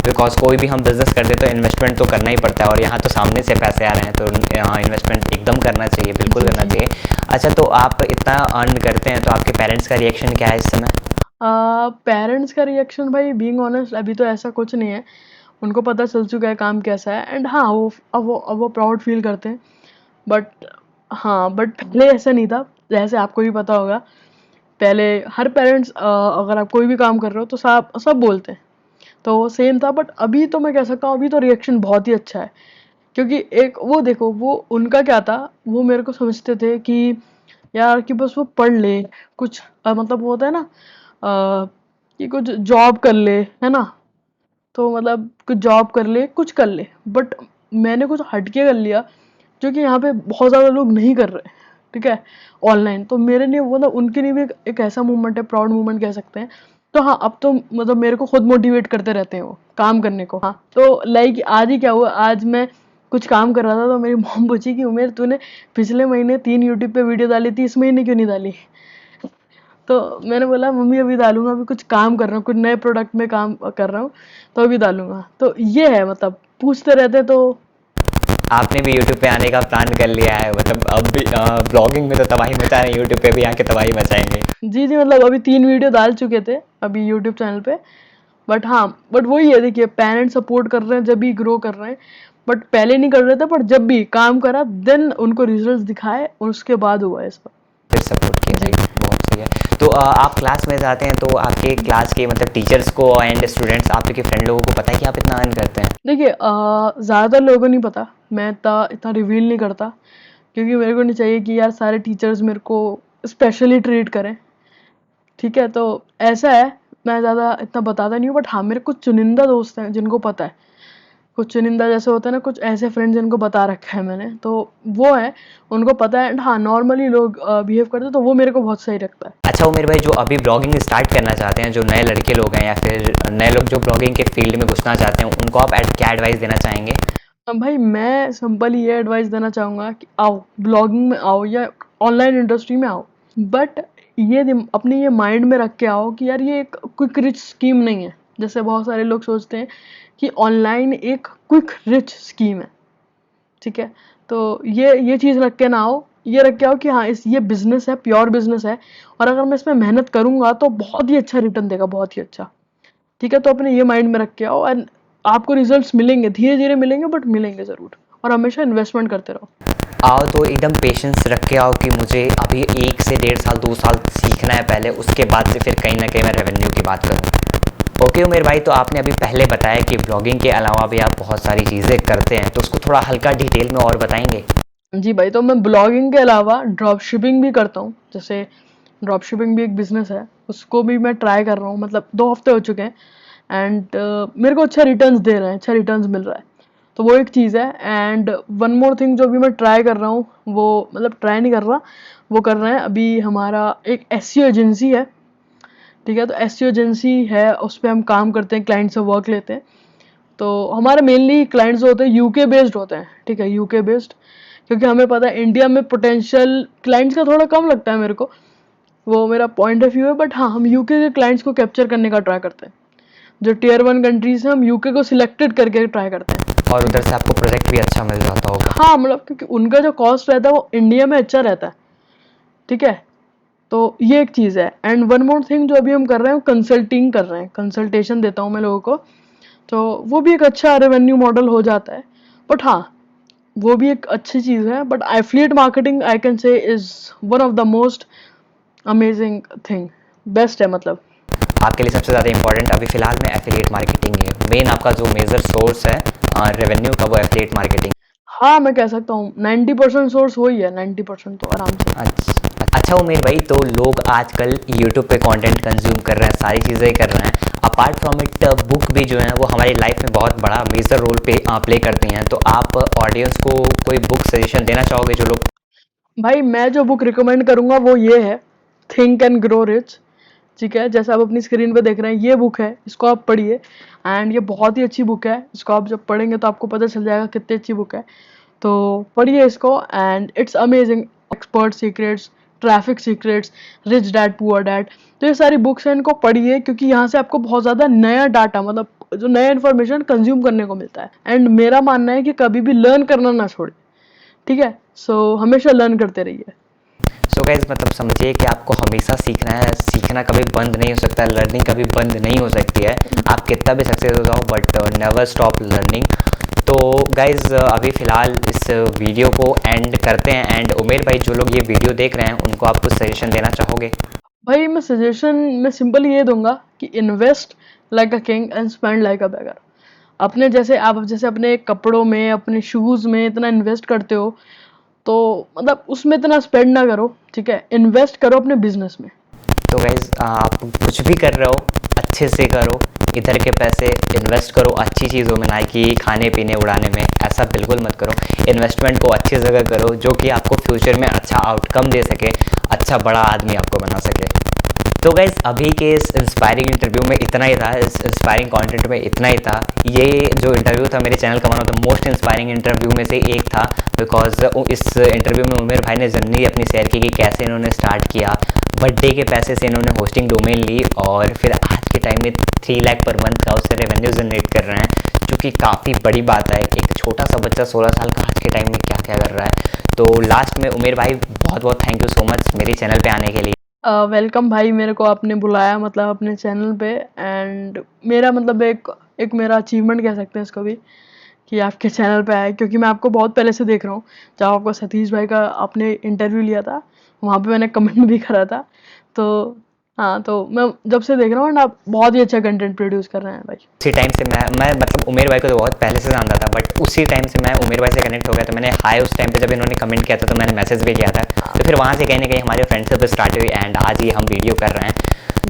बिकॉज कोई भी हम बिजनेस करते तो इन्वेस्टमेंट तो करना ही पड़ता है, और यहाँ तो सामने से पैसे आ रहे हैं, तो यहाँ इन्वेस्टमेंट एकदम करना चाहिए, बिल्कुल करना चाहिए। अच्छा, तो आप इतना अर्न करते हैं तो आपके पेरेंट्स का रिएक्शन क्या है इस समय? पेरेंट्स का रिएक्शन भाई, बीइंग ऑनेस्ट, अभी तो ऐसा कुछ नहीं है, उनको पता चल चुका है काम कैसा है। एंड हाँ, वो प्राउड फील करते हैं, बट हाँ, बट पहले ऐसा नहीं था, जैसे आपको भी पता होगा, पहले हर पेरेंट्स, अगर आप कोई भी काम कर रहे हो तो सब सब बोलते हैं, तो वो सेम था। बट अभी तो मैं कह सकता हूँ अभी तो रिएक्शन बहुत ही अच्छा है, क्योंकि एक वो देखो, वो उनका क्या था, वो मेरे को समझते थे कि यार कि बस वो पढ़ ले कुछ, मतलब वो होता है ना, कि कुछ जॉब कर ले, है ना, तो मतलब कुछ जॉब कर ले, कुछ कर ले, बट मैंने कुछ हटके कर लिया, जो कि यहाँ पे बहुत ज़्यादा लोग नहीं कर रहे, ठीक है, ऑनलाइन। तो मेरे लिए वो ना, उनके लिए भी एक ऐसा मूवमेंट है, प्राउड मूवमेंट कह सकते हैं, तो हाँ, अब तो मतलब मेरे को खुद मोटिवेट करते रहते हैं वो काम करने को। हाँ, तो लाइक आज ही क्या हुआ, आज मैं कुछ काम कर रहा था तो मेरी मॉम पूछी कि उमेर तूने पिछले महीने 3 यूट्यूब पे वीडियो डाली थी, इस महीने क्यों नहीं डाली? तो मैंने बोला मम्मी अभी डालूंगा, अभी कुछ काम कर रहा हूँ, कुछ नए प्रोडक्ट में काम कर रहा हूँ, तो अभी डालूंगा। तो ये है, मतलब पूछते रहते तो आपने भी यूट्यूब पे आने का प्लान कर लिया है, मतलब अब भी ब्लॉगिंग में तो तबाही मचा रहे हैं, यूट्यूब पे भी आके तबाही मचाएंगे। जी जी, मतलब अभी 3 वीडियो डाल चुके थे अभी यूट्यूब चैनल पे। बट हाँ, बट वही है, देखिए पेरेंट्स सपोर्ट कर रहे हैं जब भी ग्रो कर रहे हैं, बट पहले नहीं कर रहे थे, पर जब भी काम करा देन उनको रिजल्ट्स दिखाए और उसके बाद हुआ है सब। फिर सपोर्ट किया, जी राइट, बहुत सही है। तो आप क्लास में जाते हैं तो आपके क्लास के मतलब टीचर्स को एंड स्टूडेंट्स, आपके फ्रेंड लोगों को पता है कि आप इतना अर्न करते हैं? देखिए, ज़्यादातर लोगों को नहीं पता, मैं इतना इतना रिवील नहीं करता, क्योंकि मेरे को नहीं चाहिए कि यार सारे टीचर्स मेरे को स्पेशली ट्रीट करें। ठीक है, तो ऐसा है, मैं ज़्यादा इतना बताता नहीं हूँ, बट हाँ मेरे कुछ चुनिंदा दोस्त हैं जिनको पता है। कुछ चुनिंदा जैसे होता है ना, कुछ ऐसे फ्रेंड्स जिनको बता रखा है मैंने, तो वो है, उनको पता है। एंड हाँ, नॉर्मली लोग बिहेव करते हैं तो वो मेरे को बहुत सही लगता है। अच्छा उमेर भाई, जो अभी ब्लॉगिंग स्टार्ट करना चाहते हैं, जो नए लड़के लोग हैं या फिर नए लोग जो ब्लॉगिंग के फील्ड में घुसना चाहते हैं, उनको आप क्या एडवाइस देना चाहेंगे? भाई मैं सिंपल ये एडवाइस देना चाहूँगा कि आओ ब्लॉगिंग में आओ या ऑनलाइन इंडस्ट्री में आओ, बट ये अपने ये माइंड में रख के आओ कि यार ये एक क्विक रिच स्कीम नहीं है, जैसे बहुत सारे लोग सोचते हैं कि ऑनलाइन एक क्विक रिच स्कीम है। ठीक है, तो ये चीज़ रख के ना आओ, ये रख के आओ कि हाँ इस ये बिजनेस है, प्योर बिजनेस है, और अगर मैं इसमें मेहनत करूंगा तो बहुत ही अच्छा रिटर्न देगा, बहुत ही अच्छा। ठीक है, तो अपने ये माइंड में रख के आओ, एंड आपको रिजल्ट्स मिलेंगे, धीरे धीरे मिलेंगे, बट मिलेंगे ज़रूर, और हमेशा इन्वेस्टमेंट करते रहो। आओ तो एकदम पेशेंस रख के आओ कि मुझे अभी 1 से 1.5 साल 2 साल सीखना है पहले, उसके बाद से फिर कहीं ना कहीं मैं रेवेन्यू की बात करूँ। ओके उमेर भाई, तो आपने अभी पहले बताया कि ब्लॉगिंग के अलावा भी आप बहुत सारी चीज़ें करते हैं, तो उसको थोड़ा हल्का डिटेल में और बताएंगे? जी भाई, तो मैं ब्लॉगिंग के अलावा ड्रॉप शिपिंग भी करता हूँ। जैसे ड्रॉप शिपिंग भी एक बिजनेस है, उसको भी मैं ट्राई कर रहा हूँ, मतलब 2 हफ्ते हो चुके हैं, एंड मेरे को अच्छा रिटर्न्स दे रहे हैं, अच्छा रिटर्न्स मिल रहा है, तो वो एक चीज़ है। एंड वन मोर थिंग जो भी मैं ट्राई कर रहा हूँ, वो मतलब ट्राई नहीं कर रहा, वो कर रहे हैं अभी, हमारा एक एसईओ एजेंसी है। ठीक है, तो एसईओ एजेंसी है, उस पर हम काम करते हैं, क्लाइंट से वर्क लेते हैं। तो हमारे मेनली क्लाइंट्स जो होते हैं यूके बेस्ड होते हैं। ठीक है, यूके बेस्ड, क्योंकि हमें पता है इंडिया में पोटेंशियल क्लाइंट्स का थोड़ा कम लगता है मेरे को, वो मेरा पॉइंट ऑफ व्यू है, बट हाँ हम यूके के क्लाइंट्स को कैप्चर करने का ट्राई करते हैं। जो टियर 1 कंट्रीज हैं, हम यूके को सिलेक्टेड करके ट्राई करते हैं। और उधर से आपको प्रोजेक्ट भी अच्छा मिल जाता होगा? हाँ, मतलब क्योंकि उनका जो कॉस्ट रहता है वो इंडिया में अच्छा रहता है। ठीक है, तो ये एक चीज़ है। एंड वन मोर थिंग जो अभी हम कर रहे हैं, कंसल्टिंग कर रहे हैं, कंसल्टेशन देता हूँ मैं लोगों को, तो वो भी एक अच्छा रेवेन्यू मॉडल हो जाता है। बट हाँ, वो भी एक अच्छी चीज़ है, but affiliate marketing I can say is one of the most amazing thing, best है मतलब। आपके लिए सबसे ज़्यादा इंपॉर्टेंट अभी फ़िलहाल में एफिलिएट मार्केटिंग है, मेन आपका जो मेजर सोर्स है रेवेन्यू का, वो एफिलिएट मार्केटिंग। हाँ, मैं कह सकता हूँ 90% सोर्स वही है, 90% तो आराम से। अच्छा उमेर भाई, तो लोग आजकल यूट्यूब पे कंटेंट कंज्यूम कर रहे हैं, सारी चीज़ें कर रहे हैं, अपार्ट फ्रॉम इट बुक भी जो है वो हमारी लाइफ में बहुत बड़ा मेजर रोल पे प्ले करती हैं, तो आप ऑडियंस को कोई बुक सजेशन देना चाहोगे जो लोग? भाई मैं जो बुक रिकमेंड करूंगा वो ये है, थिंक एंड ग्रो रिच। ठीक है, जैसा आप अपनी स्क्रीन पे देख रहे हैं, ये बुक है, इसको आप पढ़िए। एंड ये बहुत ही अच्छी बुक है, इसको आप जब पढ़ेंगे तो आपको पता चल जाएगा कितनी अच्छी बुक है। तो पढ़िए इसको, and it's amazing. Expert secrets, traffic secrets, rich dad poor dad, तो ये सारी बुक्स हैं, इनको पढ़िए, क्योंकि यहाँ से आपको बहुत ज़्यादा नया डाटा, मतलब जो नया इन्फॉर्मेशन कंज्यूम करने को मिलता है। एंड मेरा मानना है कि कभी भी लर्न करना ना छोड़े। ठीक है, सो हमेशा लर्न करते रहिए। सो गाइस, मतलब समझिए कि आपको हमेशा सीखना है, सीखना कभी बंद नहीं हो सकता, लर्निंग कभी बंद नहीं हो सकती है, आप कितना भी सक्सेस हो जाओ, बट नेवर स्टॉप लर्निंग। तो गाइज अभी फ़िलहाल इस वीडियो को एंड करते हैं, एंड उमेर भाई जो लोग ये वीडियो देख रहे हैं उनको आप कुछ सजेशन देना चाहोगे? भाई मैं सजेशन मैं सिंपली ये दूंगा कि invest like a king and spend like a beggar. अपने जैसे आप जैसे अपने कपड़ों में, अपने शूज़ में इतना इन्वेस्ट करते हो, तो मतलब उसमें इतना स्पेंड ना करो। ठीक है, इन्वेस्ट करो अपने बिजनेस में। तो गाइज आप कुछ भी कर रहे हो अच्छे से करो, इधर के पैसे इन्वेस्ट करो अच्छी चीज़ों में, ना कि खाने पीने उड़ाने में, ऐसा बिल्कुल मत करो। इन्वेस्टमेंट को अच्छी जगह करो जो कि आपको फ्यूचर में अच्छा आउटकम दे सके, अच्छा बड़ा आदमी आपको बना सके। तो गाइज अभी के इस इंस्पायरिंग इंटरव्यू में इतना ही था, इस इंस्पायरिंग कंटेंट में इतना ही था। ये जो इंटरव्यू था मेरे चैनल का one of the most inspiring interview में से एक था, बिकॉज इस इंटरव्यू में उमेर भाई ने जर्नी अपनी शेयर की कि कैसे इन्होंने स्टार्ट किया, बर्थडे के पैसे से इन्होंने होस्टिंग डोमेन ली और फिर आज के टाइम में 3 लाख पर मंथ का उससे रेवेन्यू जनरेट कर रहे हैं, जो कि काफ़ी बड़ी बात है। एक छोटा सा बच्चा 16 साल का आज के टाइम में क्या क्या कर रहा है। तो लास्ट में उमेर भाई बहुत बहुत थैंक यू सो मच मेरे चैनल पे आने के लिए। वेलकम भाई, मेरे को आपने बुलाया मतलब अपने चैनल पे, एंड मेरा मतलब एक मेरा अचीवमेंट कह सकते हैं इसको भी कि आपके चैनल पे आए, क्योंकि मैं आपको बहुत पहले से देख रहा हूँ। जब आपको सतीश भाई का आपने इंटरव्यू लिया था वहाँ पे मैंने कमेंट भी करा था। तो हाँ, तो मैं जब से देख रहा हूँ, आप बहुत ही अच्छा कंटेंट प्रोड्यूस कर रहे हैं भाई। उसी टाइम से मैं मतलब उमेर भाई को तो बहुत पहले से जानता था, बट उसी टाइम से मैं उमेर भाई से कनेक्ट हो गया। तो मैंने हाय उस टाइम पे जब इन्होंने कमेंट किया था तो मैंने मैसेज भी किया था। तो फिर वहाँ से कहीं ना कहीं हमारी फ्रेंडशिप स्टार्ट हुई एंड आज ये हम वीडियो कर रहे हैं।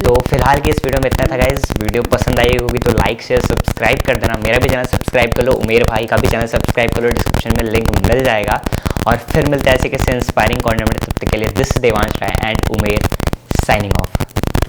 तो फिलहाल की इस वीडियो में इतना था गाइज। वीडियो पसंद आई होगी तो लाइक शेयर सब्सक्राइब कर देना। मेरा भी चैनल सब्सक्राइब कर लो, उमेर भाई का भी चैनल सब्सक्राइब कर लो, डिस्क्रिप्शन में लिंक मिल जाएगा। और फिर मिलते हैं ऐसे किसी इंस्पायरिंग कॉन्टेंट में। तब तक के लिए this Devansh Rai and Umer signing of.